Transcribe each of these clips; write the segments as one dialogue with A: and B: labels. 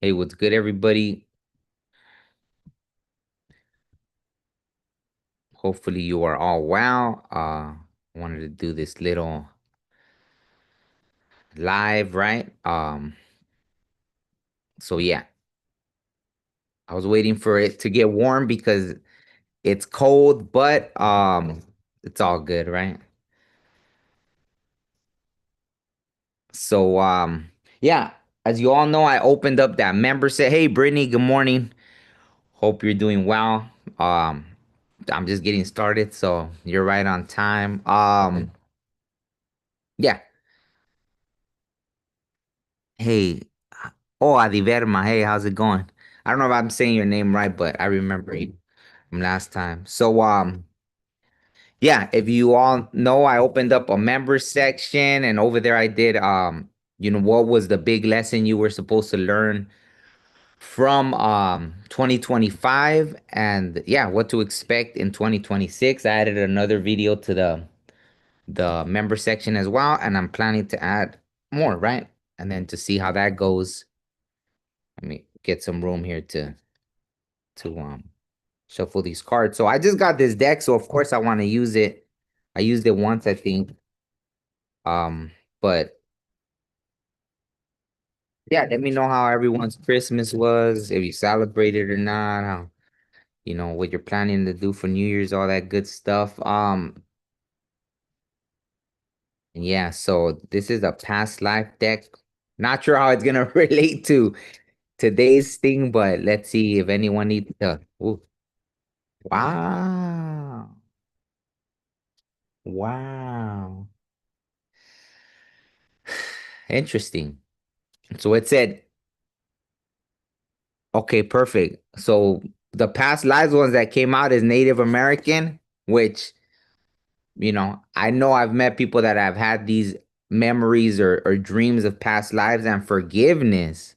A: Hey, what's good, everybody? Hopefully, you are all well. Wanted to do this little live, right? So yeah, I was waiting for it to get warm because it's cold, but it's all good, right? So yeah, as you all know, I opened up that member set. Hey, Brittany, good morning. Hope you're doing well. Um, I'm just getting started, so you're right on time. Yeah. Hey, oh, Adiverma. Hey, how's it going? I don't know if I'm saying your name right, but I remember you from last time. So, yeah, if you all know, I opened up a member section, and over there I did, what was the big lesson you were supposed to learn from 2025, and yeah, what to expect in 2026. I added another video to the member section as well, and I'm planning to add more, right? And then to see how that goes. Let me get some room here to shuffle these cards. So I just got this deck, so of course I want to use it. I used it once, I think. Um, but yeah, let me know how everyone's Christmas was, if you celebrated or not, how what you're planning to do for New Year's, all that good stuff. Yeah, so this is a past life deck. Not sure how it's gonna relate to today's thing, but let's see if anyone needs to. Ooh, wow. Wow. Interesting. So it said, okay, perfect. So the past lives ones that came out is Native American, which, I know I've met people that have had these memories or dreams of past lives and forgiveness.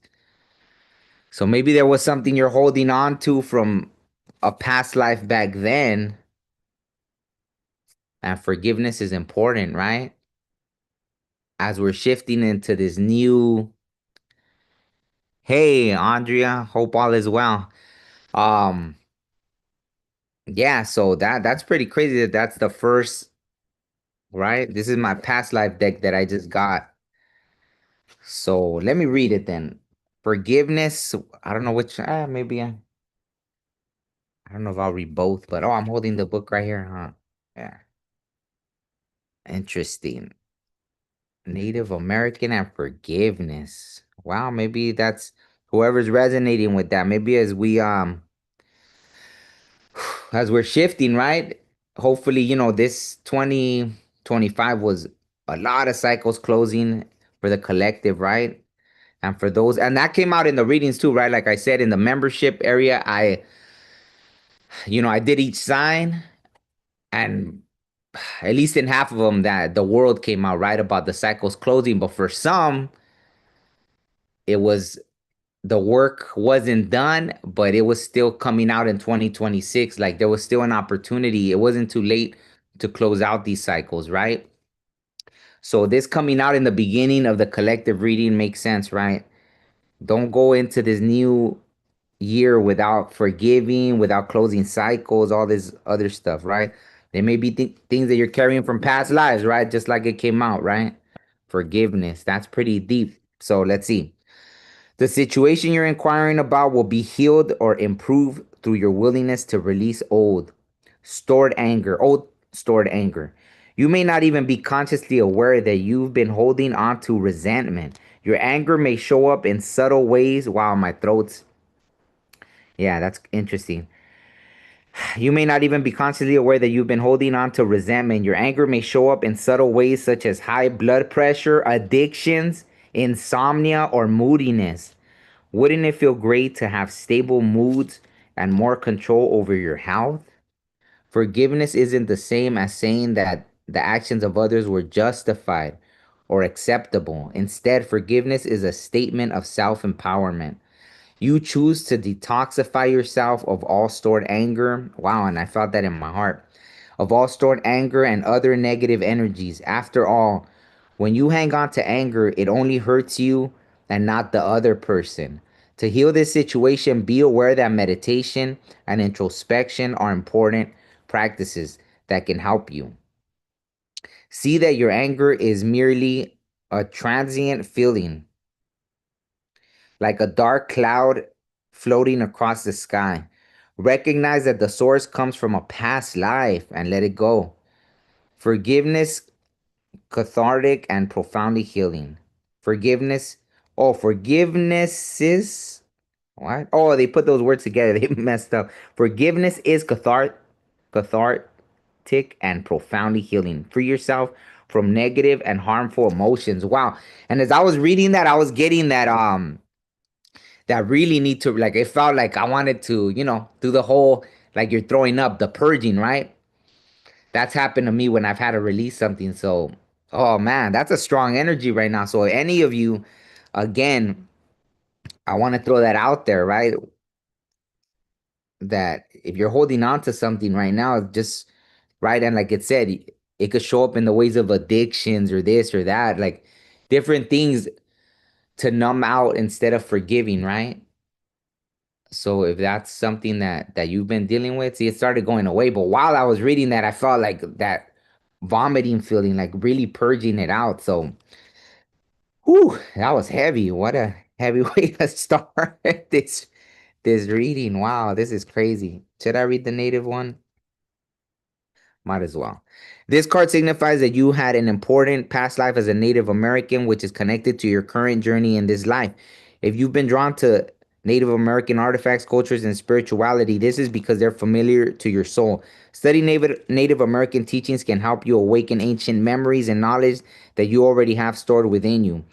A: So maybe there was something you're holding on to from a past life back then, and forgiveness is important, right? As we're shifting into this new, hey, Andrea, hope all is well. Um, Yeah, so that's pretty crazy that that's the first, right? This is my past life deck that I just got. So let me read it then. Forgiveness, I don't know which, maybe I don't know if I'll read both, but oh, I'm holding the book right here, huh? Yeah, interesting. Native American and forgiveness. Wow, maybe that's whoever's resonating with that. Maybe as we're shifting, right? Hopefully, this 2025 was a lot of cycles closing for the collective, right? And for those, and that came out in the readings too, right? Like I said, in the membership area, I did each sign, and at least in half of them, that the world came out right about the cycles closing. But for some, it was the work wasn't done, but it was still coming out in 2026. Like there was still an opportunity. It wasn't too late to close out these cycles, right? So this coming out in the beginning of the collective reading makes sense, right? Don't go into this new year without forgiving, without closing cycles, all this other stuff, right? There may be things that you're carrying from past lives, right? Just like it came out, right? Forgiveness. That's pretty deep. So let's see. The situation you're inquiring about will be healed or improved through your willingness to release old stored anger. You may not even be consciously aware that you've been holding on to resentment. Your anger may show up in subtle ways. Wow, my throat's. Yeah, that's interesting. You may not even be consciously aware that you've been holding on to resentment. Your anger may show up in subtle ways such as high blood pressure, addictions, insomnia, or moodiness. Wouldn't it feel great to have stable moods and more control over your health? Forgiveness isn't the same as saying that the actions of others were justified or acceptable. Instead, forgiveness is a statement of self empowerment. You choose to detoxify yourself of all stored anger. Wow, and I felt that in my heart. Of all stored anger and other negative energies. After all, when you hang on to anger, it only hurts you and not the other person. To heal this situation, be aware that meditation and introspection are important practices that can help you. See that your anger is merely a transient feeling, like a dark cloud floating across the sky. Recognize that the source comes from a past life and let it go. Forgiveness, cathartic and profoundly healing. Forgiveness. Oh, forgiveness is what? Oh, they put those words together. They messed up. Forgiveness is cathartic and profoundly healing. Free yourself from negative and harmful emotions. Wow. And as I was reading that, I was getting that really need to, like, it felt like I wanted to, do the whole, like, you're throwing up, the purging, right? That's happened to me when I've had to release something. So, oh man, that's a strong energy right now. So any of you, again, I want to throw that out there, right? That if you're holding on to something right now, just right, and like it said, it could show up in the ways of addictions or this or that, like different things to numb out instead of forgiving, right? So if that's something that you've been dealing with, see, it started going away. But while I was reading that, I felt like that vomiting feeling, like really purging it out. So, whew, that was heavy. What a heavy way to start this reading. Wow, this is crazy. Should I read the native one? Might as well. This card signifies that you had an important past life as a Native American, which is connected to your current journey in this life. If you've been drawn to Native American artifacts, cultures, and spirituality, this is because they're familiar to your soul. Studying Native American teachings can help you awaken ancient memories and knowledge that you already have stored within you.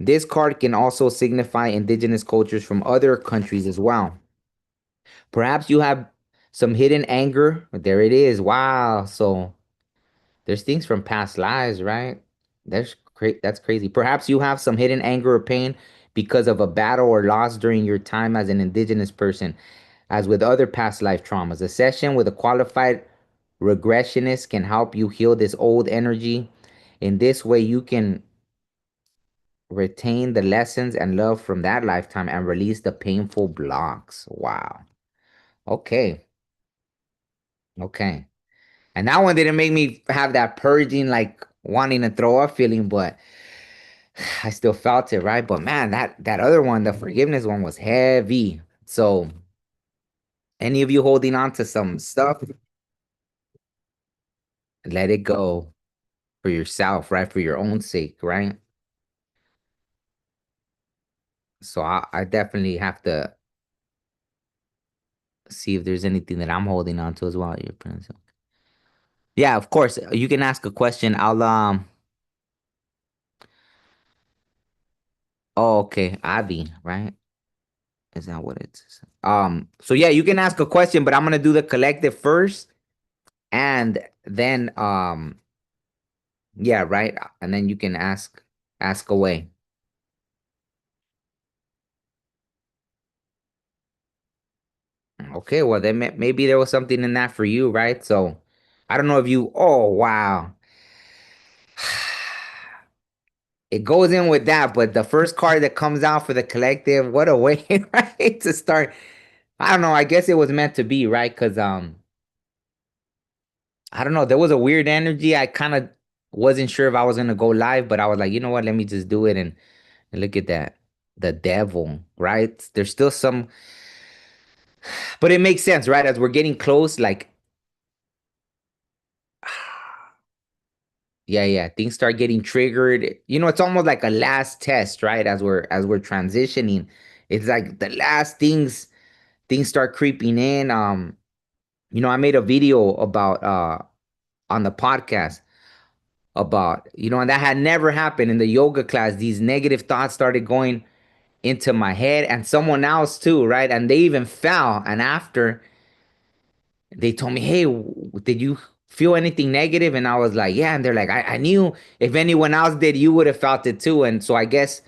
A: This card can also signify indigenous cultures from other countries as well. Perhaps you have some hidden anger. There it is. Wow. So there's things from past lives, right? That's crazy. Perhaps you have some hidden anger or pain because of a battle or loss during your time as an indigenous person. As with other past life traumas, a session with a qualified regressionist can help you heal this old energy. In this way, you can retain the lessons and love from that lifetime and release the painful blocks. Wow. Okay. Okay. And that one didn't make me have that purging, like wanting to throw up feeling, but I still felt it, right? But man, that other one, the forgiveness one, was heavy. So, any of you holding on to some stuff, let it go for yourself, right? For your own sake, right? So I definitely have to see if there's anything that I'm holding on to as well. Your parents. Yeah, of course. You can ask a question. Oh, okay. Avi, right? Is that what it's so yeah, you can ask a question, but I'm gonna do the collective first and then yeah, right. And then you can ask away. Okay, well then maybe there was something in that for you, right? So I don't know if you oh wow. It goes in with that, but the first card that comes out for the collective, what a way, right? To start. I don't know. I guess it was meant to be, right? Because I don't know. There was a weird energy. I kind of wasn't sure if I was gonna go live, but I was like, you know what? Let me just do it. And look at that, the devil, right? There's still some, but it makes sense, right? As we're getting close, like, yeah, yeah, things start getting triggered. It's almost like a last test, right? As we're transitioning, it's like the last things start creeping in. I made a video about on the podcast about, and that had never happened in the yoga class. These negative thoughts started going into my head and someone else too, right? And they even fell. And after they told me, hey, did you feel anything negative? And I was like, yeah. And they're like, I knew if anyone else did, you would have felt it too. And so I guess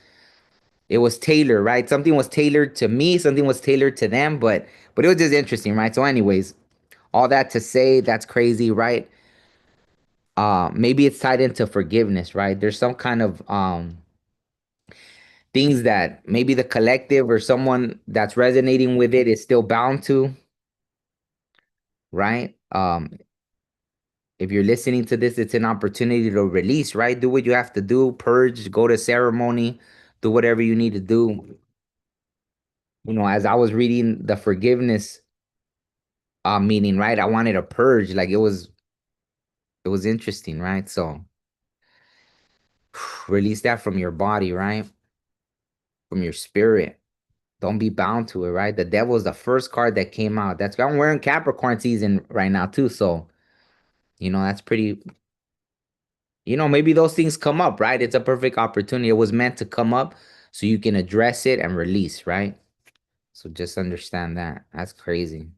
A: it was tailored, right? Something was tailored to me, something was tailored to them, but it was just interesting, right? So, anyways, all that to say, that's crazy, right? Maybe it's tied into forgiveness, right? There's some kind of things that maybe the collective or someone that's resonating with it is still bound to, right? If you're listening to this, it's an opportunity to release, right? Do what you have to do, purge, go to ceremony, do whatever you need to do. As I was reading the forgiveness meaning, right? I wanted to purge, like it was interesting, right? So release that from your body, right? From your spirit. Don't be bound to it, right? The devil is the first card that came out. That's why I'm wearing Capricorn season right now too. So, that's pretty, maybe those things come up, right? It's a perfect opportunity. It was meant to come up so you can address it and release, right? So just understand that. That's crazy.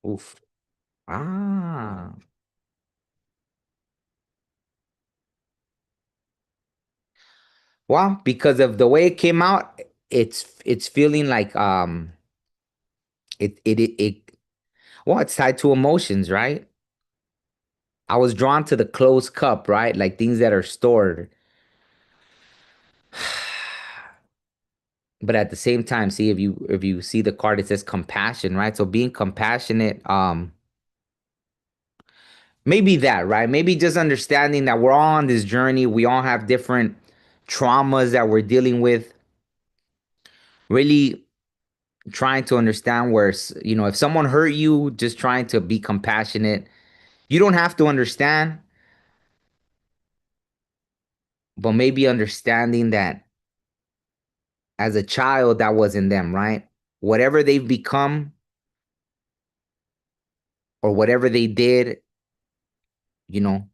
A: Oof. Ah. Well, because of the way it came out, it's feeling like it well, it's tied to emotions, right? I was drawn to the closed cup, right? Like things that are stored. But at the same time, see if you see the card, it says compassion, right? So being compassionate, maybe that, right? Maybe just understanding that we're all on this journey. We all have different traumas that we're dealing with. Really trying to understand where, if someone hurt you, just trying to be compassionate. You don't have to understand, but maybe understanding that as a child, that wasn't them, right? Whatever they've become or whatever they did, you know,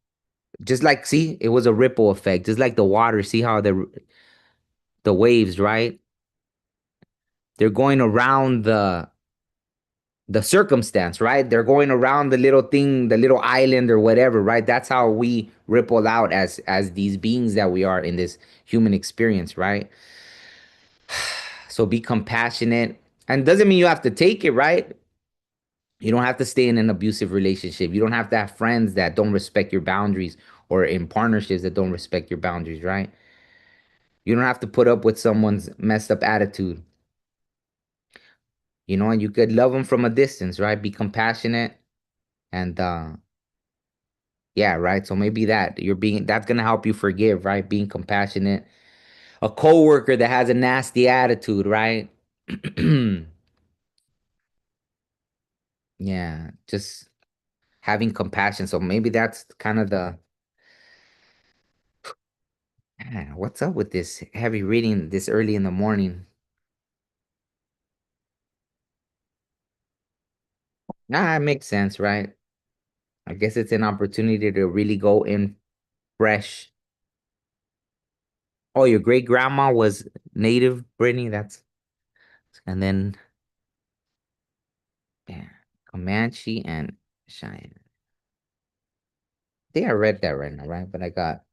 A: just like, see, it was a ripple effect, just like the water. See how the waves, right? They're going around the circumstance, right? They're going around the little thing, the little island or whatever, right? That's how we ripple out as these beings that we are in this human experience, right? So be compassionate. And doesn't mean you have to take it, right? You don't have to stay in an abusive relationship. You don't have to have friends that don't respect your boundaries or in partnerships that don't respect your boundaries, right? You don't have to put up with someone's messed up attitude, and you could love them from a distance, right? Be compassionate and yeah, right. So maybe that's gonna help you forgive, right? Being compassionate. A coworker that has a nasty attitude, right? Yeah, just having compassion. So maybe that's kind of man, what's up with this heavy reading this early in the morning? Nah, it makes sense, right? I guess it's an opportunity to really go in fresh. Oh, your great grandma was native, Brittany. And then yeah, Comanche and Cheyenne. I think I read that right now, right? But I got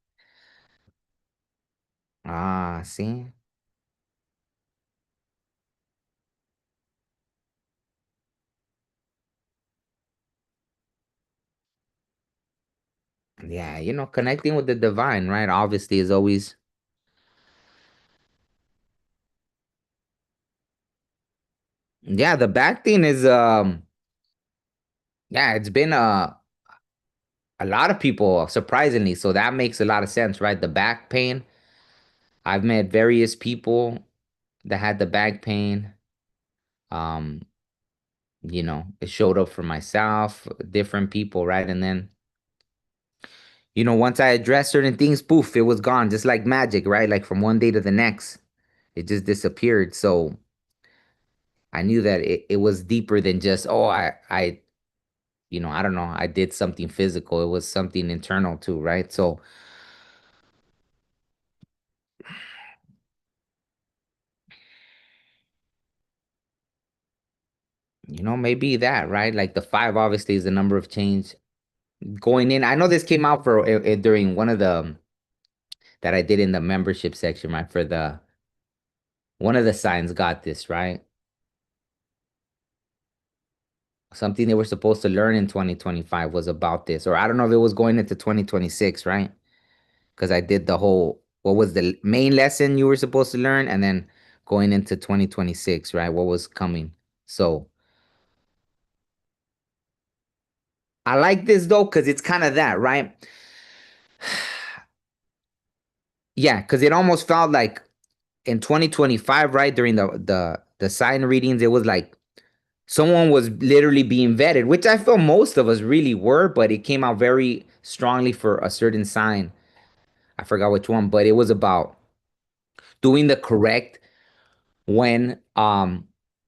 A: see, yeah, connecting with the divine, right? Obviously, is always yeah. The back thing is yeah, it's been a lot of people surprisingly, so that makes a lot of sense, right? The back pain. I've met various people that had the back pain. Um, it showed up for myself, different people, right? And then, once I addressed certain things, poof, it was gone, just like magic, right? Like from one day to the next, it just disappeared. So I knew that it was deeper than just, oh, I don't know, I did something physical. It was something internal too, right? So, maybe that, right? Like the five obviously is the number of change going in. I know this came out for during one of the that I did in the membership section, right? For the one of the signs got this, right? Something they were supposed to learn in 2025 was about this. Or I don't know if it was going into 2026, right? Because I did the whole. what was the main lesson you were supposed to learn, and then going into 2026, right? What was coming. So I like this though, because it's kind of that, right? Yeah, because it almost felt like in 2025, right? During the sign readings, it was like someone was literally being vetted, which I feel most of us really were, but it came out very strongly for a certain sign. I forgot which one, but it was about doing the correct when no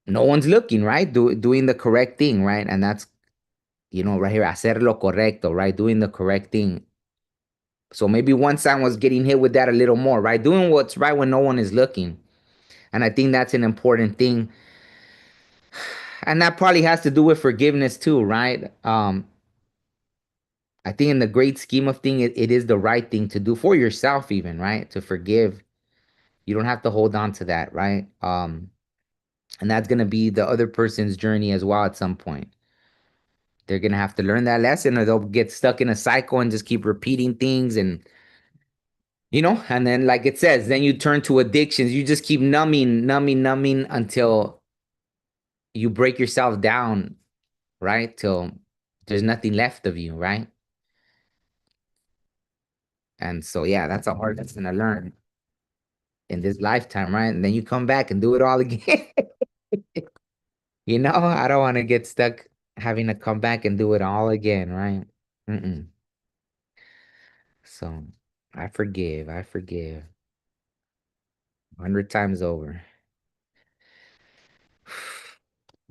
A: one's looking, right? Doing the correct thing, right? And that's, right here, hacer lo correcto, right? Doing the correct thing. So maybe one sign was getting hit with that a little more, right? Doing what's right when no one is looking. And I think that's an important thing. And that probably has to do with forgiveness too, right? I think in the great scheme of things, it is the right thing to do for yourself, even, right? To forgive. You don't have to hold on to that, right? And that's gonna be the other person's journey as well at some point. They're gonna have to learn that lesson or they'll get stuck in a cycle and just keep repeating things and then like it says, then you turn to addictions. You just keep numbing until you break yourself down, right? Till there's nothing left of you, right? And so yeah, that's a hard lesson to learn in this lifetime, right? And then you come back and do it all again. I don't want to get stuck having to come back and do it all again, right? Mm-mm. So I forgive 100 times over.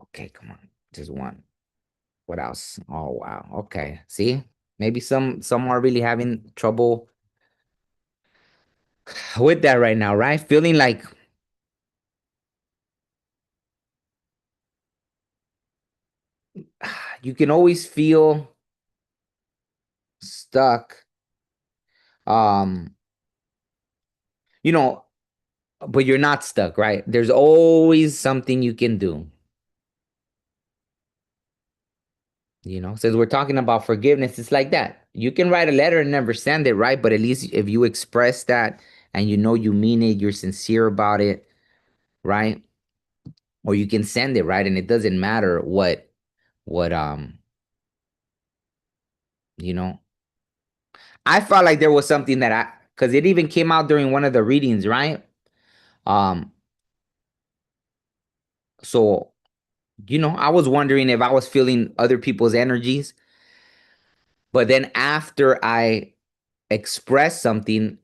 A: Okay, come on. Just one. What else? Oh wow. Okay. See? Maybe some are really having trouble with that right now, right? Feeling like you can always feel stuck. Um, you know, but you're not stuck, right? There's always something you can do. Since we're talking about forgiveness, it's like that. You can write a letter and never send it, right? But at least if you express that and you mean it, you're sincere about it, right? Or you can send it, right? And it doesn't matter what you know. I felt like there was something that because it even came out during one of the readings, right? Um, so I was wondering if I was feeling other people's energies, but then after I expressed something,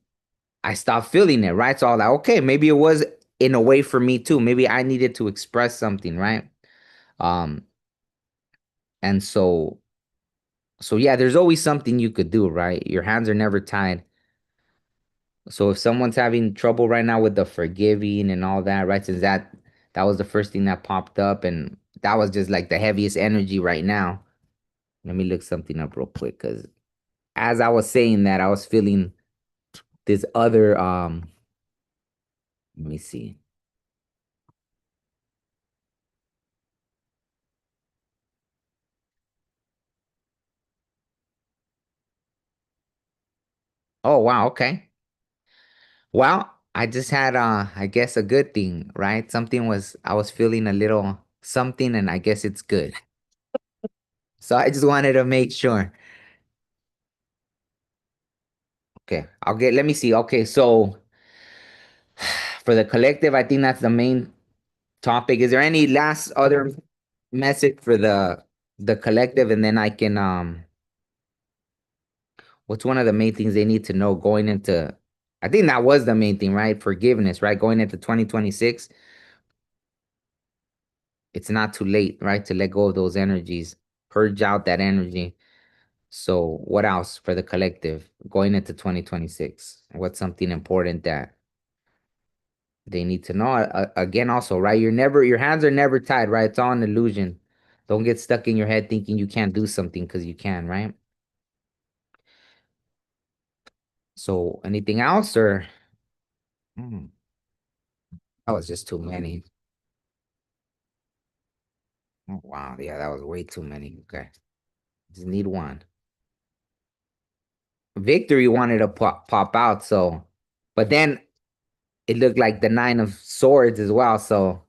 A: I stopped feeling it, right? So I was like, okay, maybe it was in a way for me too. Maybe I needed to express something, right? Um, and so yeah, there's always something you could do, right? Your hands are never tied. So if someone's having trouble right now with the forgiving and all that, right? Since that was the first thing that popped up, and that was just like the heaviest energy right now. Let me look something up real quick, because as I was saying that, I was feeling this other let me see. Oh wow, okay. Well, I just had I guess a good thing, right? I was feeling a little something and I guess it's good. So I just wanted to make sure. Okay, let me see. Okay, so for the collective, I think that's the main topic. Is there any last other message for the collective? And then I can what's one of the main things they need to know going into I think that was the main thing, right? Forgiveness, right? Going into 2026, it's not too late, right? To let go of those energies, purge out that energy. So, what else for the collective going into 2026? What's something important that they need to know? Again, also, right? Your hands are never tied, right? It's all an illusion. Don't get stuck in your head thinking you can't do something because you can, right? So, anything else or Hmm, that was just too many. Oh, wow. Yeah, that was way too many. Okay. Just need one. Victory wanted to pop out, so But then it looked like the nine of swords as well. So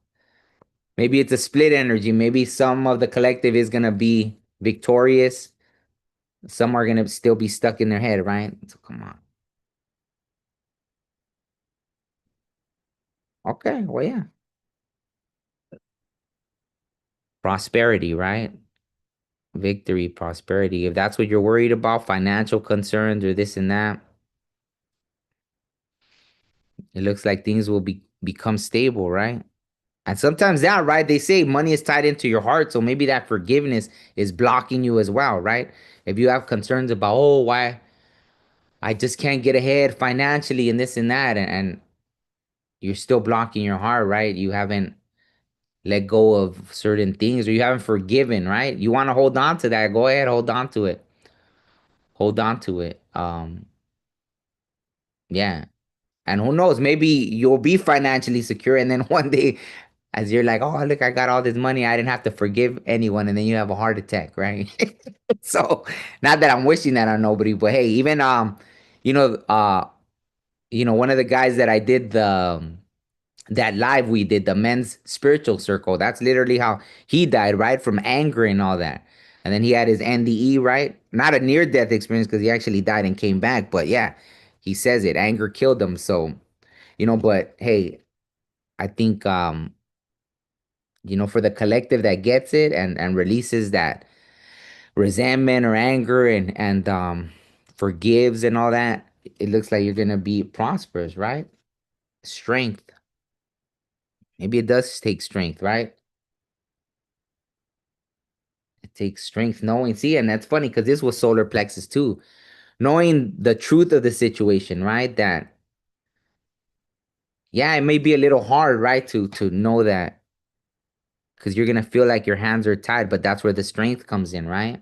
A: maybe it's a split energy. Maybe some of the collective is gonna be victorious. Some are gonna still be stuck in their head, right? So come on. Okay, well, yeah. Prosperity, right? Victory, prosperity. If that's what you're worried about, financial concerns or this and that, it looks like things will become stable, right? And sometimes that, right? They say money is tied into your heart, so maybe that forgiveness is blocking you as well, right? If you have concerns about, oh, why I just can't get ahead financially and this and that, and you're still blocking your heart, right? You haven't let go of certain things or you haven't forgiven, right? You want to hold on to that. Go ahead, hold on to it. Hold on to it. Yeah. And who knows, maybe you'll be financially secure and then one day as you're like, oh, look, I got all this money. I didn't have to forgive anyone. And then you have a heart attack, right? So not that I'm wishing that on nobody, but hey, even you know, one of the guys that I did that live we did, the men's spiritual circle, that's literally how he died, right? From anger and all that. And then he had his NDE, right? Not a near death experience because he actually died and came back. But yeah, he says it. Anger killed him. So, but hey, I think for the collective that gets it and releases that resentment or anger and forgives and all that, it looks like you're gonna be prosperous, right? Strength. Maybe it does take strength, right? It takes strength knowing. See, and that's funny because this was solar plexus too. Knowing the truth of the situation, right? That yeah, it may be a little hard, right? To know that because you're gonna feel like your hands are tied, but that's where the strength comes in, right?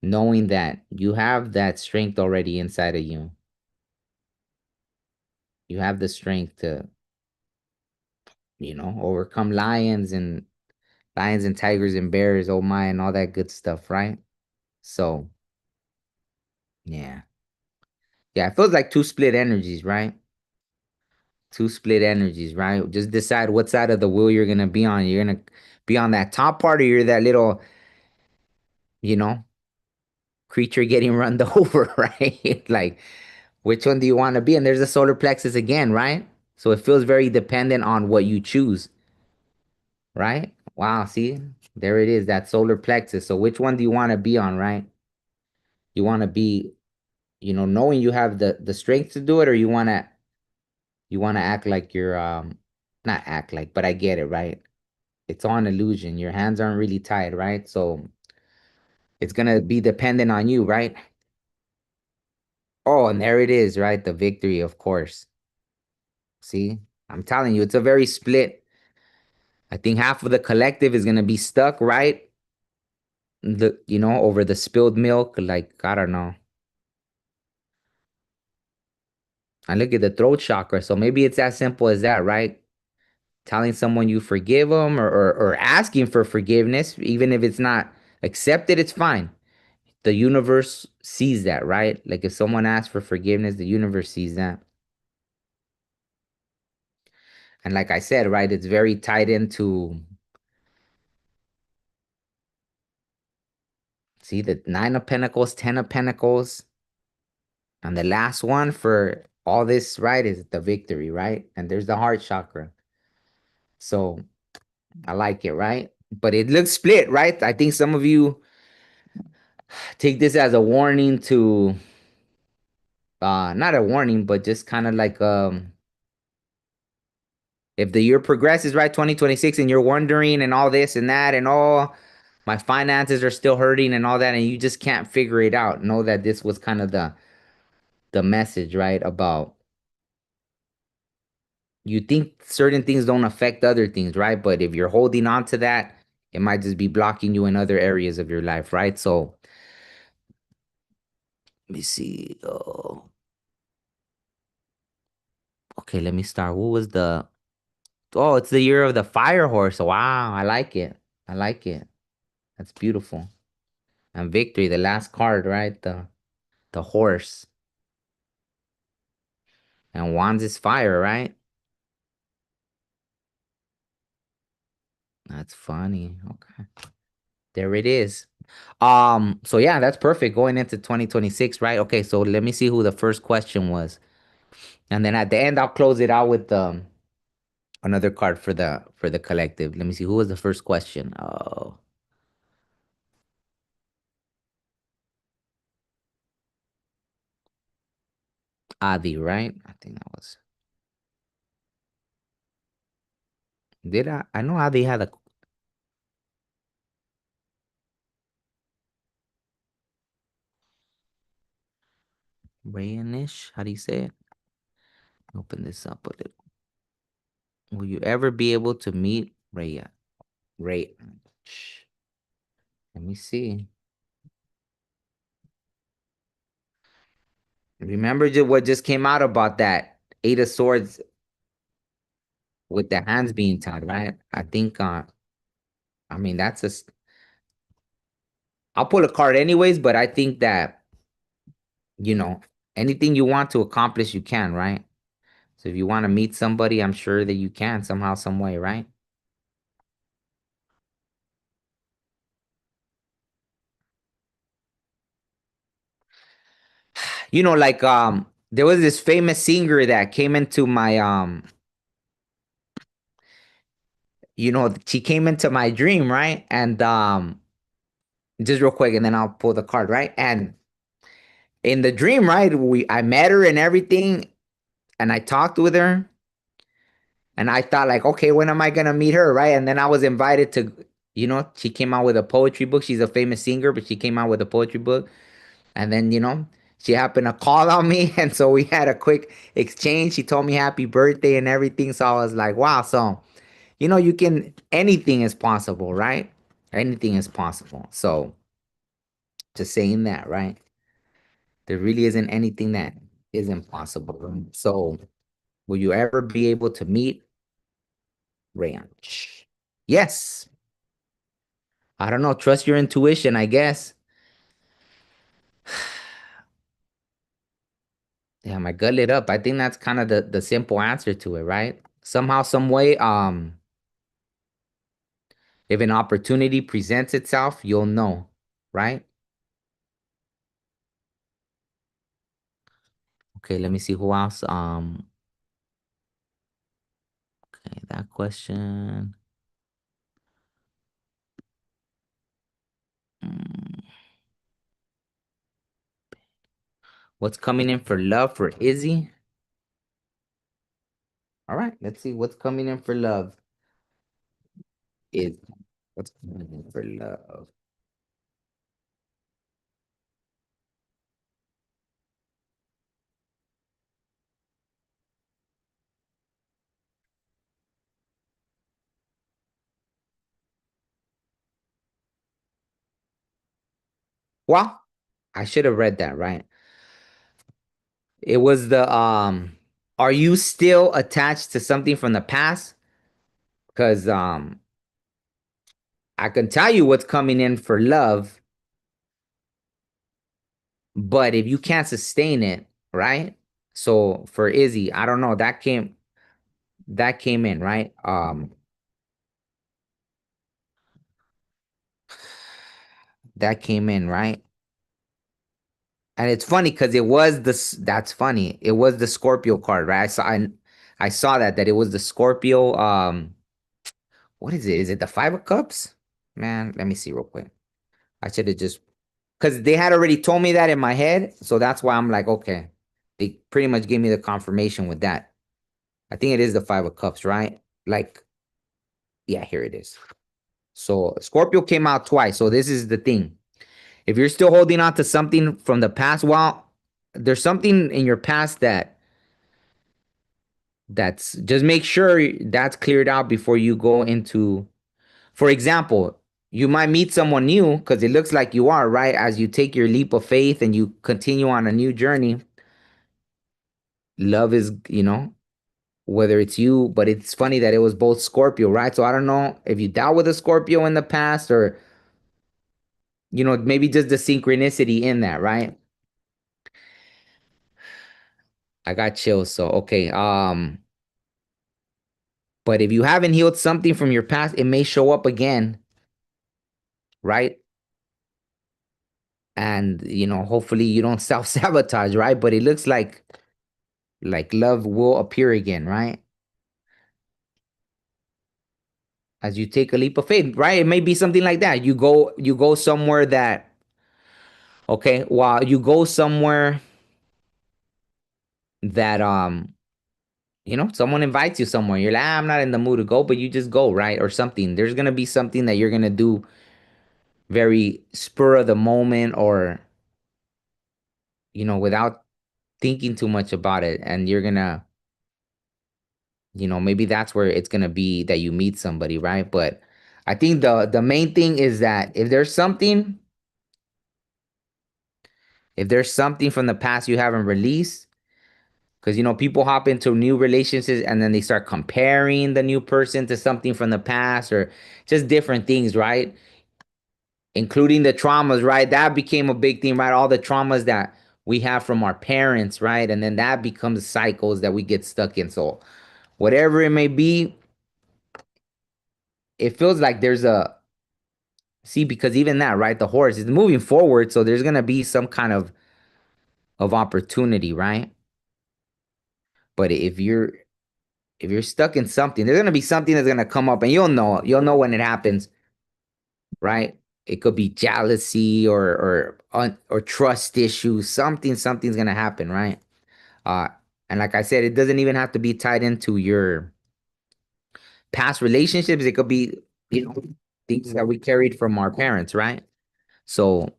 A: Knowing that you have that strength already inside of you. You have the strength to, overcome lions and tigers and bears, oh my, and all that good stuff, right? So, yeah. Yeah, it feels like two split energies, right? Two split energies, right? Just decide what side of the wheel you're gonna be on. You're gonna be on that top part, or you're that little, you know, creature getting run over, right? Like, which one do you want to be? And there's a solar plexus again, right? So it feels very dependent on what you choose, right? Wow, see, there it is, that solar plexus. So which one do you want to be on, right? You want to be, knowing you have the strength to do it, or you want to act like you're not act like, but I get it, right? It's all an illusion. Your hands aren't really tied, right? So it's gonna be dependent on you, right? Oh, and there it is, right? The victory, of course. See, I'm telling you, it's a very split. I think half of the collective is gonna be stuck, right? Over the spilled milk. Like, I don't know. I look at the throat chakra. So maybe it's as simple as that, right? Telling someone you forgive them or asking for forgiveness, even if it's not accepted, it's fine. The universe sees that, right? Like if someone asks for forgiveness, the universe sees that. And like I said, right, it's very tied into, see, the Nine of Pentacles, Ten of Pentacles, and the last one for all this, right, is the victory, right? And there's the heart chakra. So I like it, right? But it looks split, right? I think some of you take this as a warning to, not a warning, but just kind of like, if the year progresses, right, 2026, and you're wondering and all this and that and all, my finances are still hurting and all that, and you just can't figure it out, know that this was kind of the message, right? About you think certain things don't affect other things, right? But if you're holding on to that, it might just be blocking you in other areas of your life, right? So let me see. Oh, okay, let me start. What was the? Oh, it's the year of the fire horse. Wow, I like it. I like it. That's beautiful. And victory, the last card, right? The horse. And wands is fire, right? That's funny. Okay. There it is. So yeah, that's perfect going into 2026, right? Okay, so let me see who the first question was. And then at the end I'll close it out with another card for the collective. Let me see who was the first question. Oh, Adi, right? I think that was. Did I? I know Adi had a Rayanish. How do you say it? Open this up a little. Will you ever be able to meet Raya? Ray. Let me see. Remember what just came out about that Eight of Swords with the hands being tied, right? I think I mean that's a I'll pull a card anyways, but I think that, you know, anything you want to accomplish, you can, right? So if you want to meet somebody, I'm sure that you can somehow, some way, right? Like there was this famous singer that came into my she came into my dream, right? And just real quick, and then I'll pull the card, right? And in the dream, right, I met her and everything, and I talked with her, and I thought like, okay, when am I gonna meet her, right? And then I was invited to, she came out with a poetry book. She's a famous singer, but she came out with a poetry book, and then she happened to call on me, and so we had a quick exchange. She told me happy birthday and everything, so I was like, wow. So you can anything is possible, right? Anything is possible. So just saying that, right? There really isn't anything that is impossible. So will you ever be able to meet Ranch? Yes. I don't know. Trust your intuition, I guess. Yeah, my gut lit up. I think that's kind of the simple answer to it, right? Somehow, some way, if an opportunity presents itself, you'll know, right? Okay, let me see who else. Okay, that question. Mm, What's coming in for love for Izzy? All right, let's see what's coming in for love. Is what's coming in for love? Well, I should have read that, right? It was the are you still attached to something from the past? Because I can tell you what's coming in for love, but if you can't sustain it, right? So for Izzy, I don't know. That came in, right? That came in, right? And it's funny because it was that's funny. It was the Scorpio card, right? I saw that it was the Scorpio. What is it? Is it the Five of Cups? Man, let me see real quick. I should have just because they had already told me that in my head, so that's why I'm like, okay. They pretty much gave me the confirmation with that. I think it is the Five of Cups, right? Like, yeah, here it is. So Scorpio came out twice. So this is the thing. If you're still holding on to something from the past, well, there's something in your past that's just make sure that's cleared out before you go into, for example, you might meet someone new because it looks like you are, right? As you take your leap of faith and you continue on a new journey, love is, whether it's you, but it's funny that it was both Scorpio, right? So I don't know if you dealt with a Scorpio in the past or, maybe just the synchronicity in that, right? I got chills. So okay. But if you haven't healed something from your past, it may show up again, right? And hopefully you don't self-sabotage, right? But it looks like love will appear again, right? As you take a leap of faith, right? It may be something like that. You go somewhere that okay, while you go somewhere that someone invites you somewhere. You're like, I'm not in the mood to go, but you just go, right? Or something. There's gonna be something that you're gonna do very spur of the moment or without thinking too much about it. And you're gonna, maybe that's where it's gonna be that you meet somebody, right? But I think the main thing is that if there's something from the past you haven't released, because people hop into new relationships and then they start comparing the new person to something from the past or just different things, right? Including the traumas, right? That became a big thing, right? All the traumas that we have from our parents, right? And then that becomes cycles that we get stuck in. So, whatever it may be, it feels like there's a see, because even that, right? The horse is moving forward, so there's gonna be some kind of opportunity, right? But if you're stuck in something, there's gonna be something that's gonna come up, and you'll know when it happens, right? It could be jealousy or trust issues. Something's gonna happen, right? Uh, and like I said, it doesn't even have to be tied into your past relationships. It could be, you know, things that we carried from our parents, right? So,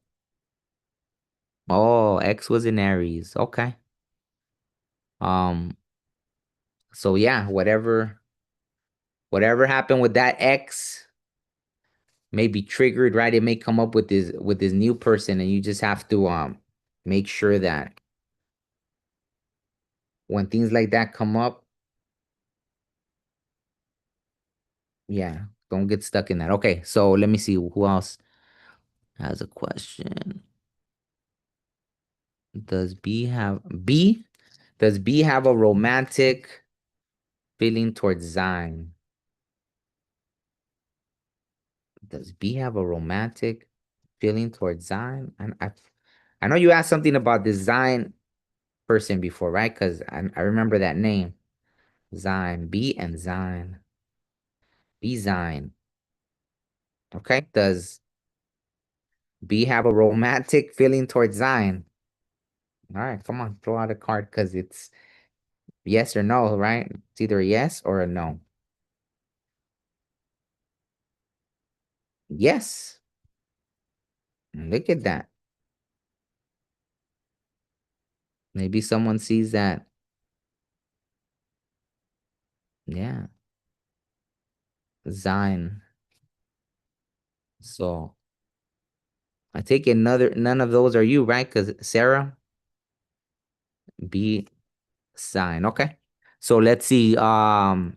A: oh, X was in Aries. Okay. Um, so yeah, whatever happened with that X may be triggered, right? It may come up with this new person, and you just have to make sure that when things like that come up, yeah, don't get stuck in that. Okay, so let me see who else has a question. Does B have B? Does B have a romantic feeling towards Zion? Does B have a romantic feeling towards Zion? And I know you asked something about this Zion person before, right? Because I remember that name. Zion. B and Zion. B Zion. Okay. Does B have a romantic feeling towards Zion? All right, come on, throw out a card because it's yes or no, right? It's either a yes or a no. Yes. Look at that. Maybe someone sees that. Yeah. Zion. So I take it none of those are you, right? Because Sarah, B sign. Okay. So let's see. To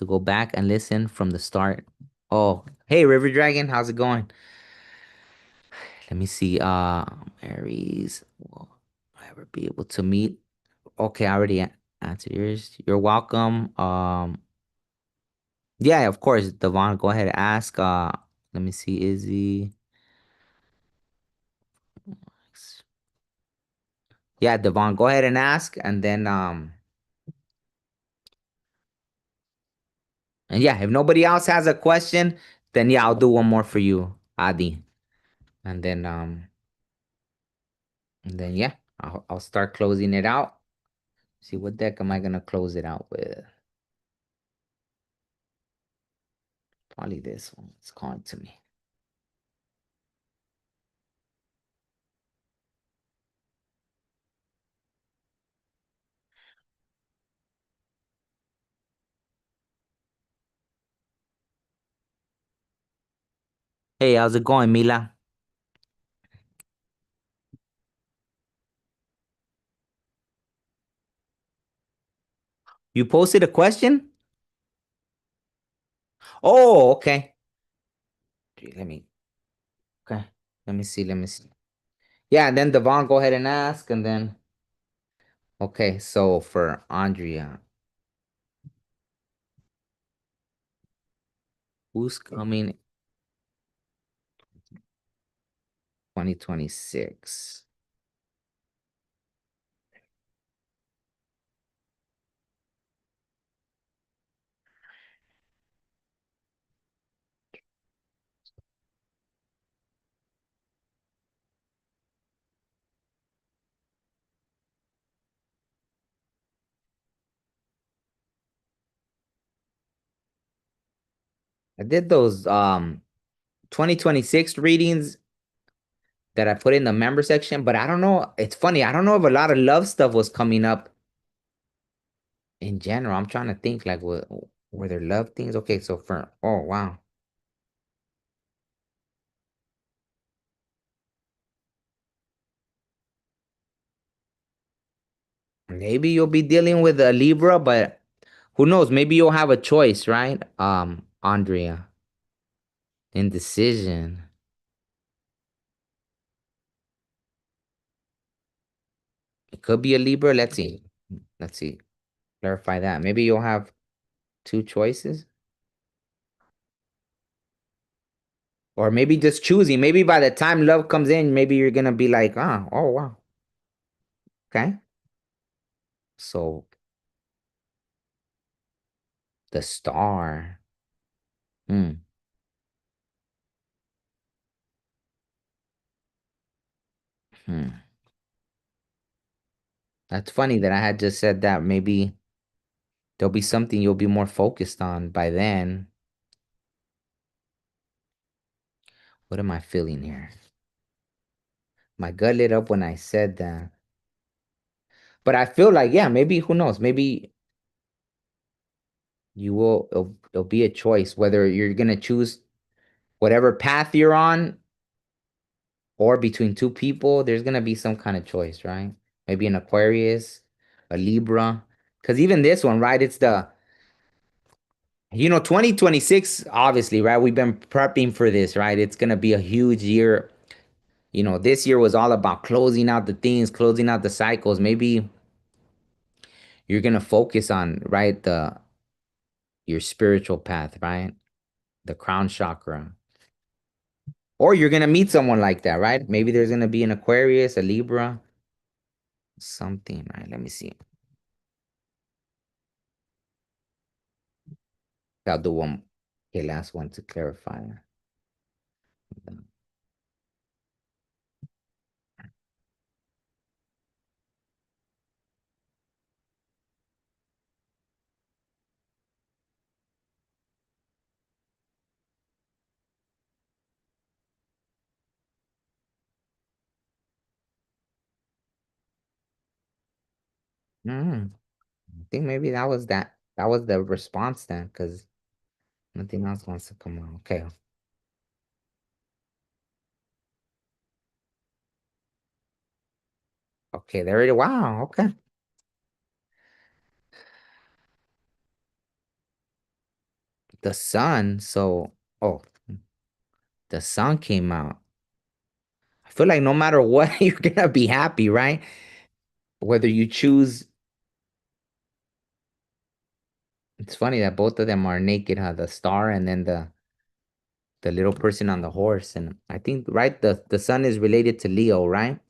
A: go back and listen from the start. Oh, hey River Dragon, how's it going? Let me see. Aries. Will I ever be able to meet? Okay, I already answered yours. You're welcome. Yeah, of course, Devon, go ahead and ask. Let me see, Izzy. Yeah, Devon, go ahead and ask, and then and yeah, if nobody else has a question, then yeah, I'll do one more for you, Adi, and then yeah, I'll start closing it out. See what deck am I gonna close it out with? Probably this one. It's calling to me. Hey, how's it going, Mila? You posted a question? Oh, okay. Let me. Okay. Let me see. Let me see. Yeah, and then Devon, go ahead and ask, and then Okay, so for Andrea, who's coming 2026? I did those 2026 readings that I put in the member section, but I don't know. It's funny. I don't know if a lot of love stuff was coming up in general. I'm trying to think like what were there love things? Okay, so for oh wow. Maybe you'll be dealing with a Libra, but who knows? Maybe you'll have a choice, right? Andrea, indecision. It could be a Libra. Let's see. Let's see. Clarify that. Maybe you'll have two choices. Or maybe just choosing. Maybe by the time love comes in, maybe you're gonna be like, ah, oh wow. Okay. So the star. Hmm. Hmm. That's funny that I had just said that. Maybe there'll be something you'll be more focused on by then. What am I feeling here? My gut lit up when I said that. But I feel like, yeah, maybe who knows? Maybe you will it'll be a choice whether you're gonna choose whatever path you're on or between two people, there's gonna be some kind of choice, right? Maybe an Aquarius, a Libra. Because even this one, right? It's the 2026, obviously, right? We've been prepping for this, right? It's gonna be a huge year. This year was all about closing out the things, closing out the cycles. Maybe you're gonna focus on, right, the your spiritual path, right? The crown chakra. Or you're gonna meet someone like that, right? Maybe there's gonna be an Aquarius, a Libra, something, right? Let me see. I'll do one, okay, last one to clarify. Mm, I think maybe that was the response then, because nothing else wants to come on. Okay. Okay, there it is. Wow, okay. The sun. So, oh, the sun came out. I feel like no matter what, you're gonna be happy, right? Whether you choose, it's funny that both of them are naked, huh? The star and then the little person on the horse. And I think, right, the sun is related to Leo, right?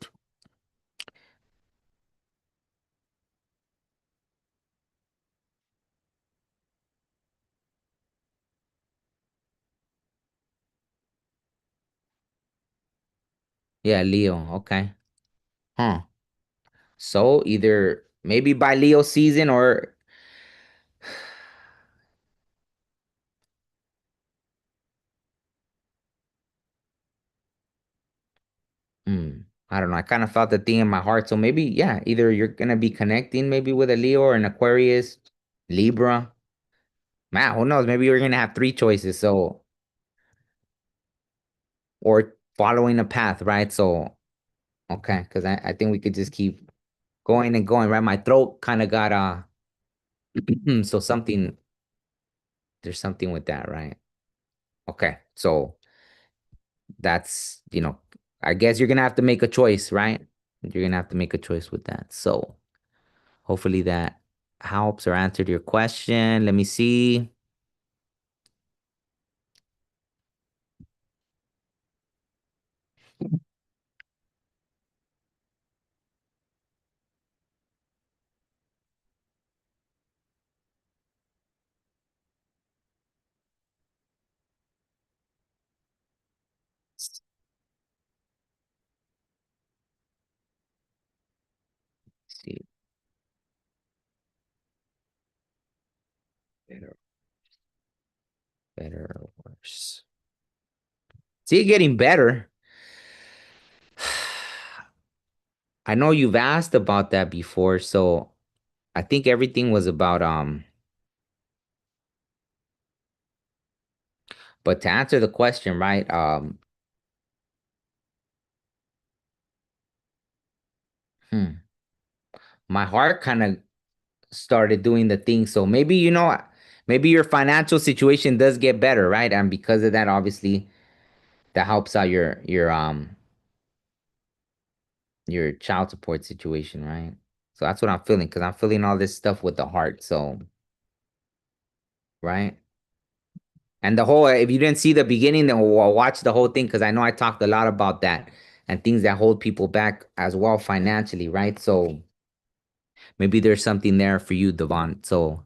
A: Yeah, Leo. Okay. Huh. So either maybe by Leo season or I don't know. I kind of felt the thing in my heart. So maybe, yeah, either you're gonna be connecting maybe with a Leo or an Aquarius, Libra. Man, who knows? Maybe you're gonna have three choices. So or following a path, right? So okay, because I think we could just keep going and going, right? My throat kind of got so something there's something with that, right? Okay. So that's, I guess you're gonna have to make a choice, right? You're gonna have to make a choice with that. So Hopefully that helps or answered your question. Let me see. See, better, better or worse. See it getting better. I know you've asked about that before, so I think everything was about but to answer the question, right? Hmm, my heart kind of started doing the thing. So maybe maybe your financial situation does get better, right? And because of that, obviously, that helps out your child support situation, right? So that's what I'm feeling because I'm feeling all this stuff with the heart. So, right? And the whole, if you didn't see the beginning, then watch the whole thing because I know I talked a lot about that and things that hold people back as well financially, right? So maybe there's something there for you, Devon. So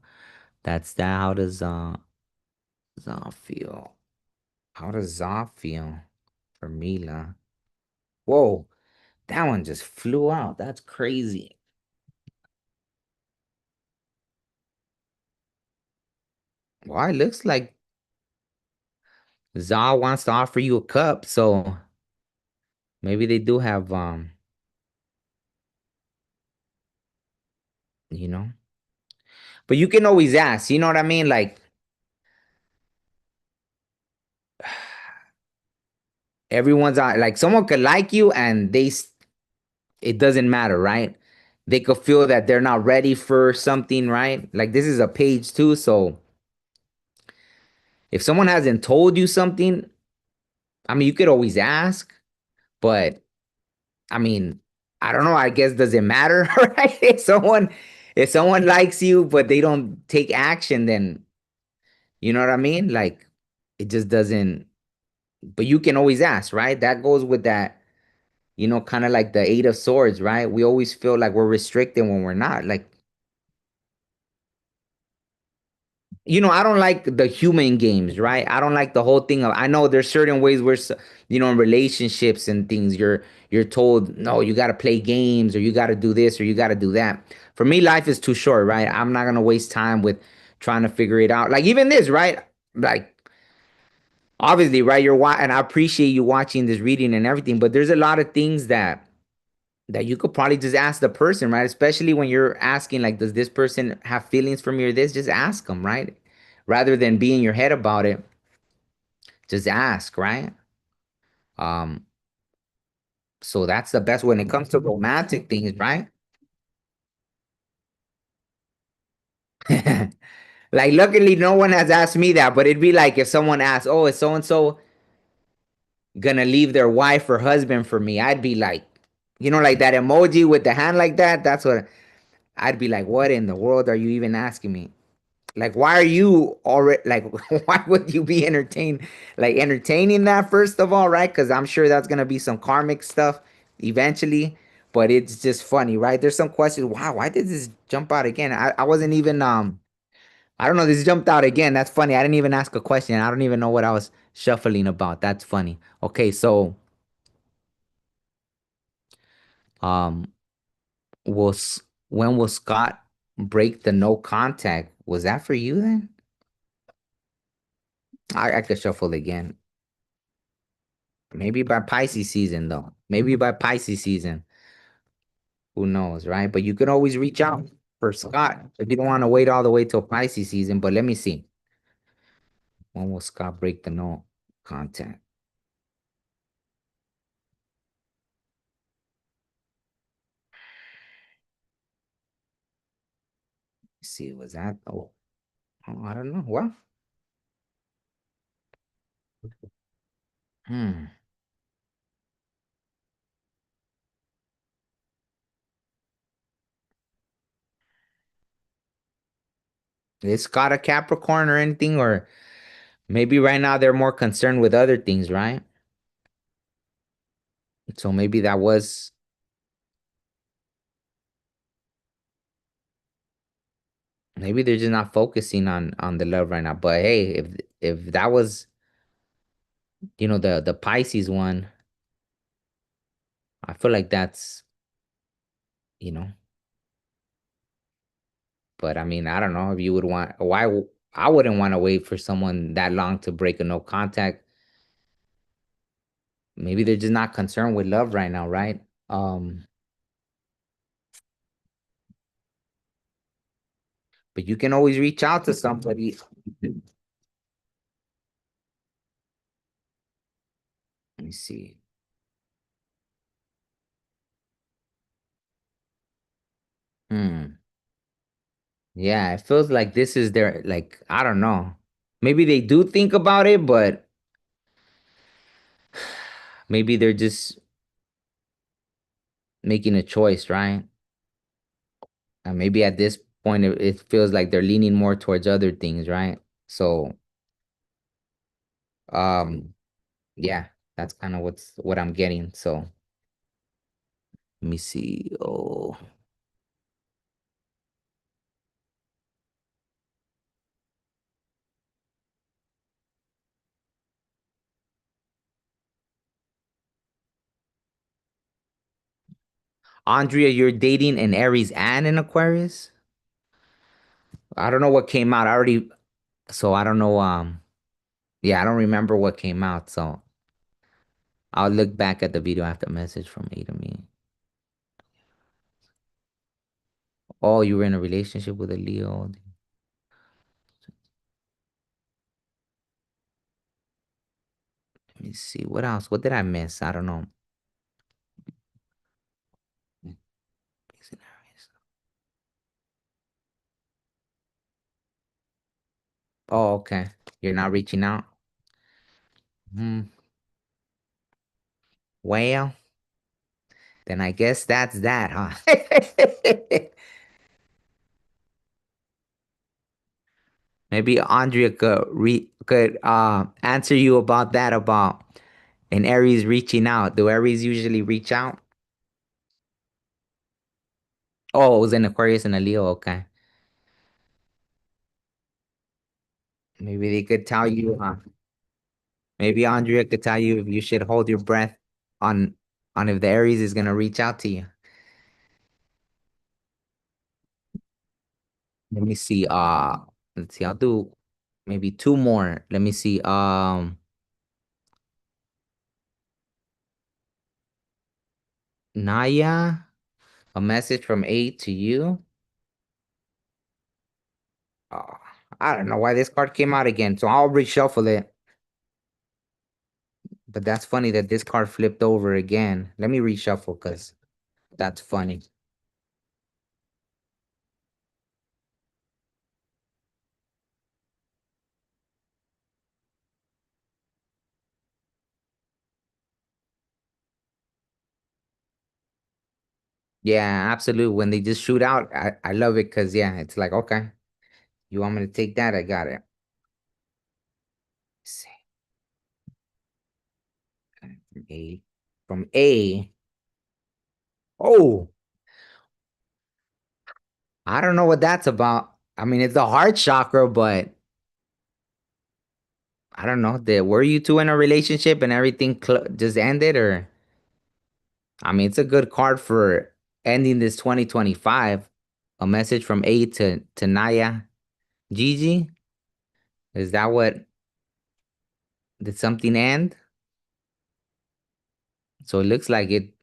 A: that's that. How does Za feel? How does Za feel for Mila? Whoa, that one just flew out. That's crazy. Well, it looks like Za wants to offer you a cup, so maybe they do have you know. But you can always ask, you know what I mean? Like everyone's on like someone could like you and it doesn't matter, right? They could feel that they're not ready for something, right? Like this is a page too, so if someone hasn't told you something, I mean, you could always ask, but I mean, I don't know. I guess does it matter, right? If someone likes you but they don't take action, then you know what I mean? Like it just doesn't. But you can always ask, right? That goes with that, kind of like the Eight of Swords, right? We always feel like we're restricted when we're not. Like I don't like the human games, right? I don't like the whole thing of I know there's certain ways where in relationships and things you're told, no, you got to play games or you got to do this or you got to do that. For me, life is too short, right? I'm not going to waste time with trying to figure it out. Like even this, right? Like obviously, right? And I appreciate you watching this reading and everything, but there's a lot of things that you could probably just ask the person, right? Especially when you're asking, like, does this person have feelings for me or this? Just ask them, right? Rather than be in your head about it, just ask, right? Um, so that's the best when it comes to romantic things, right? Like, luckily, no one has asked me that, but it'd be like if someone asked, "Oh, is so and so gonna leave their wife or husband for me?" I'd be like, like that emoji with the hand like that. That's what I'd be like. What in the world are you even asking me? Like, why are you already like? Why would you be entertaining that first of all, right? Because I'm sure that's gonna be some karmic stuff eventually. But it's just funny, right? There's some questions. Wow, why did this jump out again? I wasn't even I don't know. This jumped out again. That's funny. I didn't even ask a question. I don't even know what I was shuffling about. That's funny. Okay, so um, will when will Scott break the no contact? Was that for you then? I could shuffle again. Maybe by Pisces season, though. Maybe by Pisces season. Who knows, right? But you can always reach out for Scott if you don't want to wait all the way till Pisces season. But let me see. When will Scott break the no contact? Let's see, was that? Oh, I don't know. Well, hmm. It's got a Capricorn or anything, or maybe right now they're more concerned with other things, right? So maybe that was maybe they're just not focusing on the love right now. But hey, if that was, the Pisces one, I feel like that's, you know, but I mean, I don't know if you would want I wouldn't want to wait for someone that long to break a no contact. Maybe they're just not concerned with love right now, right? But you can always reach out to somebody. Let me see. Hmm. Yeah, it feels like this is their, like, I don't know. Maybe they do think about it, but maybe they're just making a choice, right? And maybe at this point it feels like they're leaning more towards other things, right? So, um, yeah, that's kind of what I'm getting. So, let me see. Oh, Andrea, you're dating an Aries and an Aquarius? I don't know what came out. I already, so I don't know. Yeah, I don't remember what came out. So I'll look back at the video after message from A to me. Oh, you were in a relationship with a Leo. Let me see. What else? What did I miss? I don't know. Oh, okay. You're not reaching out. Hmm. Well, then I guess that's that, huh? Maybe Andrea could answer you about that about an Aries reaching out. Do Aries usually reach out? Oh, it was an Aquarius and a Leo. Okay. Maybe they could tell you. Maybe Andrea could tell you if you should hold your breath on on if the Aries is gonna reach out to you. Let me see. Let's see. I'll do maybe two more. Let me see. Naya, a message from A to you. Oh, I don't know why this card came out again, so I'll reshuffle it. But that's funny that this card flipped over again. Let me reshuffle because that's funny. Yeah, absolutely. When they just shoot out, I love it because yeah, it's like, okay, you want me to take that? I got it. See, from A. From A. Oh, I don't know what that's about. I mean, it's the heart chakra, but I don't know. Were you two in a relationship and everything just ended, or I mean, it's a good card for ending this 2025. A message from A to Naya. Gigi, is that what did something end? So it looks like it.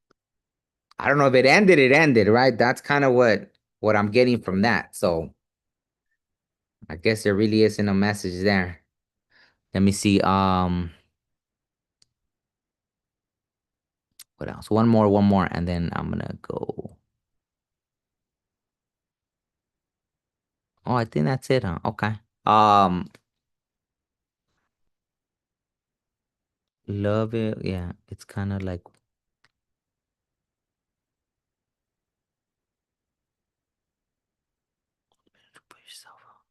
A: I don't know if it ended. It ended, right? That's kind of what I'm getting from that. So I guess there really isn't a message there. Let me see. What else? One more, and then I'm gonna go. Oh, I think that's it, huh? Okay. Um, love it. Yeah, it's kind of like put yourself out.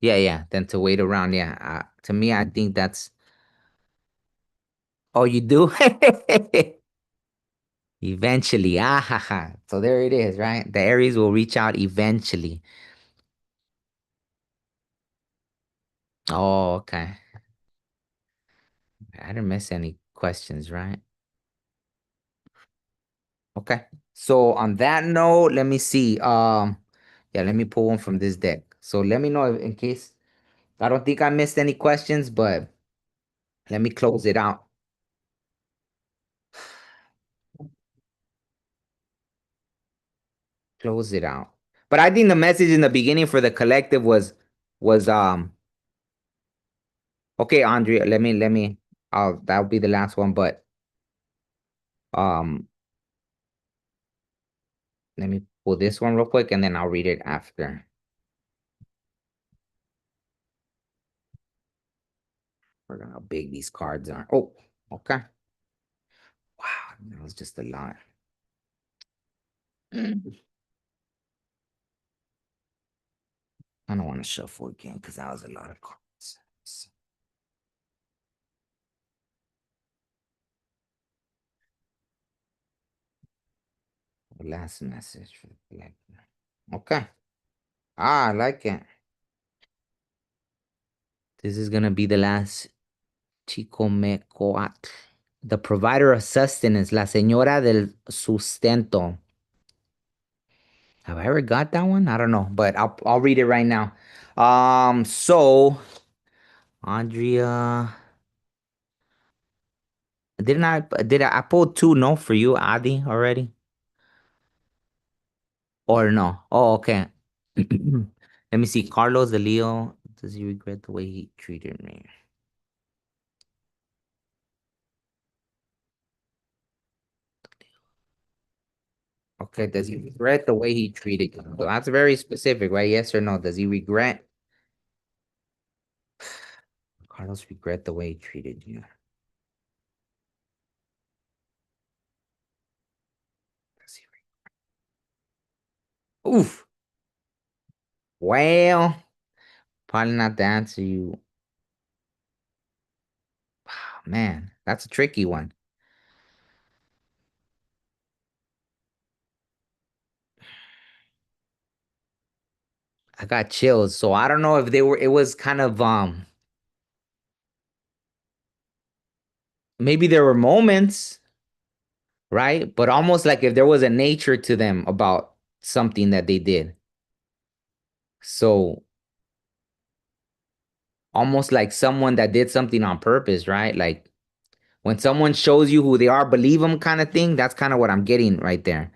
A: Yeah, yeah. Than to wait around. Yeah. To me, I think that's. Oh, you do? Eventually. Ah, ha, ha. So there it is, right? The Aries will reach out eventually. Oh, okay. I didn't miss any questions, right? Okay. So on that note, let me see. Yeah, let me pull one from this deck. So let me know if, in case I don't think I missed any questions, but let me close it out. Close it out. But I think the message in the beginning for the collective was okay, Andrea, let me that'll be the last one, but um let me pull this one real quick and then I'll read it after. Forgot how big these cards are. Oh, okay. Wow, that was just a lot. Mm. I don't want to shuffle again because that was a lot of cards. The last message for the collector. Okay. Ah, I like it. This is gonna be the last Chicomecoatl. The provider of sustenance, la señora del sustento. Have I ever got that one? I don't know, but I'll read it right now. So Andrea, did I pulled two no for you, Adi, already? Or no? Oh, okay. Let me see. Carlos the Leo. Does he regret the way he treated me? Okay, does he regret the way he treated you? So that's very specific, right? Yes or no? Does he regret? Carlos regret the way he treated you. Does he Oof. Well, probably not the answer you. Man, that's a tricky one. I got chills, so I don't know if they were. It was kind of maybe there were moments, right? But almost like if there was a nature to them about something that they did. So almost like someone that did something on purpose, right? Like when someone shows you who they are, believe them kind of thing. That's kind of what I'm getting right there.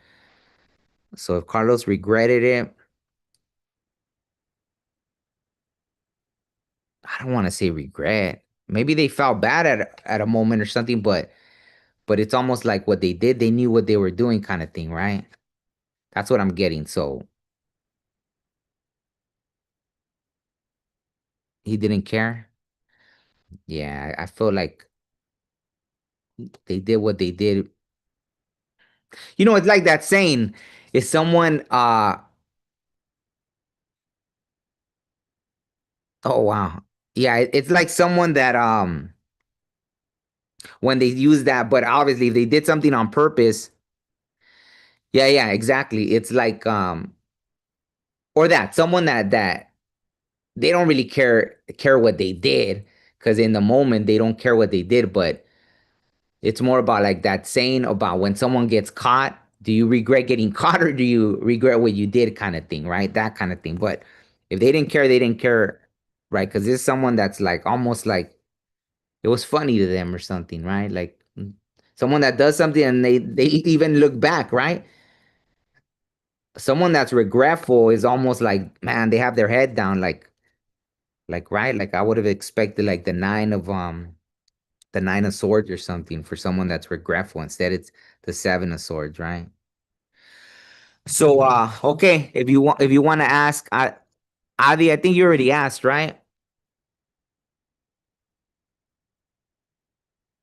A: So if Carlos regretted it, I don't want to say regret. Maybe they felt bad at a moment or something, but it's almost like what they did, they knew what they were doing kind of thing, right? That's what I'm getting. So he didn't care. Yeah, I feel like they did what they did. It's like that saying, is someone oh wow. Yeah, it's like someone that when they use that, but obviously if they did something on purpose, yeah, yeah, exactly. It's like or that someone that they don't really care what they did because in the moment they don't care what they did, but it's more about like that saying about when someone gets caught, do you regret getting caught or do you regret what you did kind of thing, right? That kind of thing. But if they didn't care, they didn't care, right? Because it's someone that's like almost like it was funny to them or something, right? Like someone that does something and they even look back, right? Someone that's regretful is almost like, man, they have their head down, like right, like I would have expected like the nine of swords or something for someone that's regretful. Instead, it's the seven of swords, right? So, okay, if you want to ask, Adi, I think you already asked, right?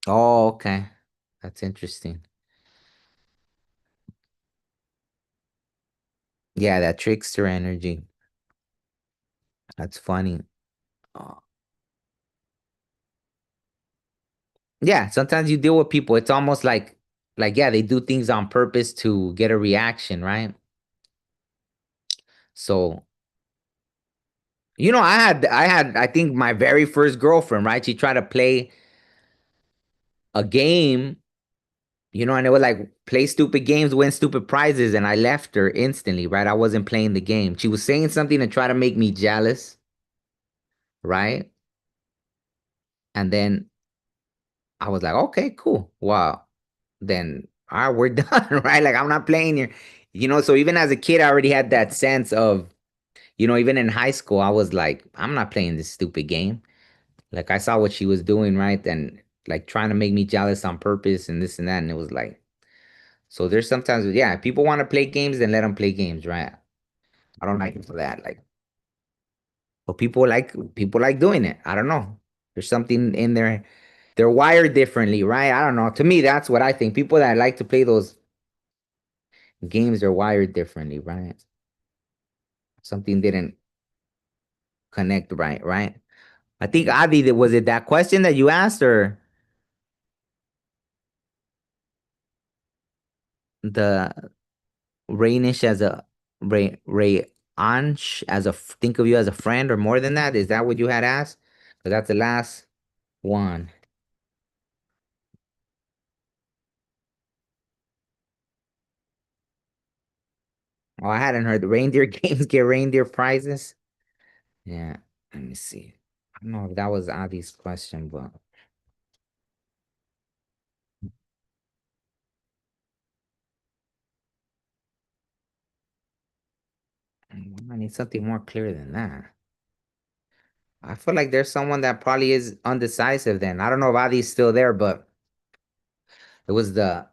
A: Oh, okay, that's interesting. Yeah, that trickster energy. That's funny. Uh, yeah, sometimes you deal with people. It's almost like yeah, they do things on purpose to get a reaction, right? So, I think my very first girlfriend, right? She tried to play a game, and it was like play stupid games, win stupid prizes, and I left her instantly, right? I wasn't playing the game. She was saying something to try to make me jealous, right? And then I was like, okay, cool. Well, then all right, we're done, right? Like I'm not playing here. So even as a kid, I already had that sense of, even in high school, I was like, I'm not playing this stupid game. Like I saw what she was doing, right? And like trying to make me jealous on purpose and this and that. And it was like, so there's sometimes, yeah, people want to play games, then let them play games, right? I don't like it for that. Like, but people like doing it. I don't know. There's something in there. They're wired differently, right? I don't know. To me, that's what I think. People that like to play those games are wired differently, right? Something didn't connect right, right? I think Adi, was it that question that you asked or the Rainish as a Ray Ansh as think of you as a friend or more than that? Is that what you had asked? Because that's the last one. Oh, I hadn't heard the reindeer games get reindeer prizes. Yeah, let me see. I don't know if that was Adi's question, but I need something more clear than that. I feel like there's someone that probably is undecisive then. I don't know if Adi's still there, but it was the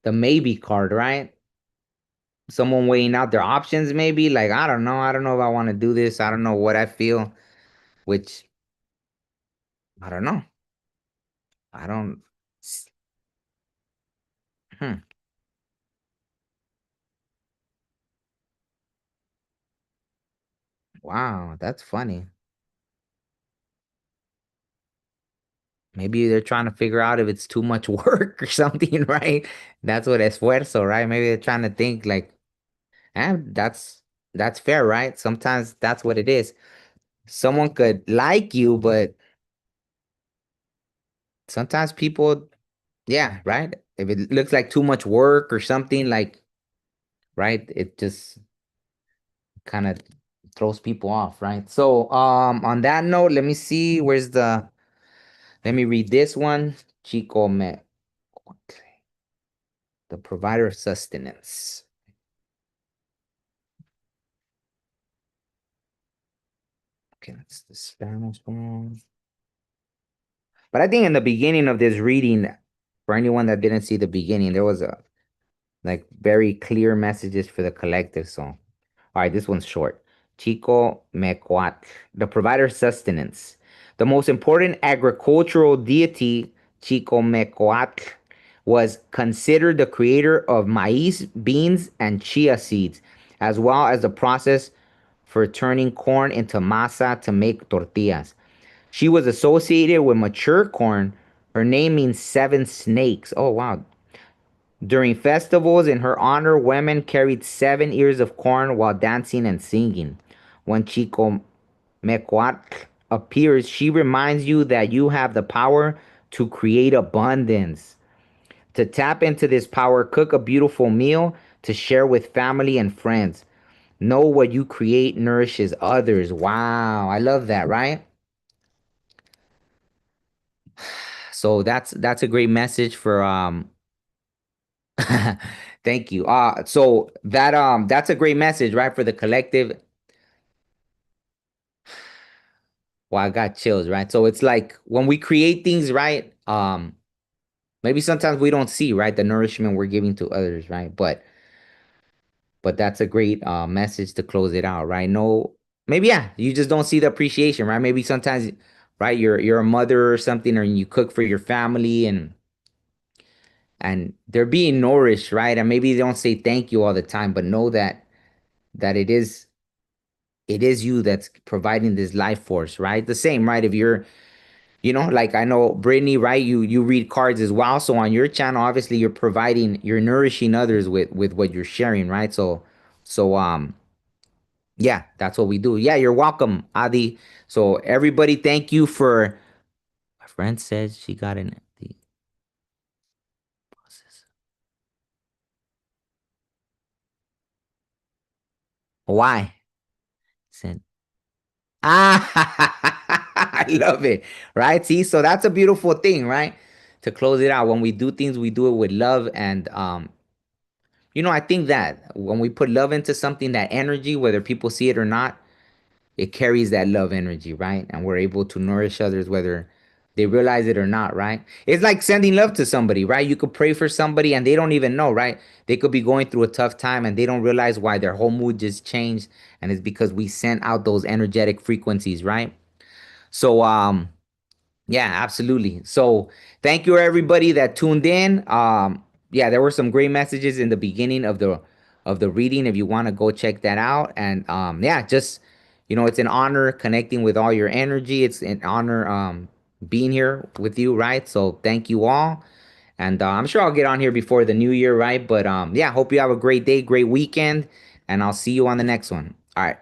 A: maybe card, right? Someone weighing out their options, maybe. Like, I don't know. I don't know if I want to do this. I don't know what I feel, which I don't know. I don't. Hmm. Wow, that's funny. Maybe they're trying to figure out if it's too much work or something, right? That's what esfuerzo, right? Maybe they're trying to think like, that's fair, right? Sometimes that's what it is. Someone could like you, but sometimes people, yeah, right? If it looks like too much work or something, like, right, it just kind of throws people off, right? So, on that note, let me see, let me read this one. Chico me, the provider of sustenance. Okay, that's the Spanish one. But I think in the beginning of this reading, for anyone that didn't see the beginning, there was a like very clear messages for the collective. So, all right, this one's short. Chico Mecoat, the provider of sustenance. The most important agricultural deity, Chico Mecoat, was considered the creator of maize, beans, and chia seeds, as well as the process for turning corn into masa to make tortillas. She was associated with mature corn. Her name means seven snakes. Oh, wow. During festivals in her honor, women carried 7 ears of corn while dancing and singing. When Chico Mecoatl appears, she reminds you that you have the power to create abundance. To tap into this power, cook a beautiful meal to share with family and friends. Know what you create nourishes others. Wow, I love that, right? So that's a great message for thank you. So that's a great message, right? For the collective. Well, I got chills, right? So it's like when we create things, right? Maybe sometimes we don't see, right, the nourishment we're giving to others, right? But that's a great message to close it out, right? No, maybe yeah, you just don't see the appreciation, right? Maybe sometimes, right, you're a mother or something, or you cook for your family and they're being nourished, right? And maybe they don't say thank you all the time, but know that it is. it is you that's providing this life force, right? The same, right? If you're, like I know Brittany, right? You read cards as well. So on your channel, obviously you're nourishing others with what you're sharing, right? So yeah, that's what we do. Yeah, you're welcome, Adi. So everybody, thank you for. My friend says she got in the process. Why? Said, I love it. Right? See, so that's a beautiful thing, right? To close it out, when we do things, we do it with love. And I think that when we put love into something, that energy, whether people see it or not, it carries that love energy, right? And we're able to nourish others whether they realize it or not, right? It's like sending love to somebody, right? You could pray for somebody and they don't even know, right? They could be going through a tough time and they don't realize why their whole mood just changed. And it's because we sent out those energetic frequencies, right? So yeah, absolutely. So thank you everybody that tuned in. Yeah, there were some great messages in the beginning of the reading. If you want to go check that out, and yeah, just it's an honor connecting with all your energy. It's an honor being here with you, right? So thank you all, and I'm sure I'll get on here before the new year, right? But yeah, hope you have a great day, great weekend, and I'll see you on the next one. All right.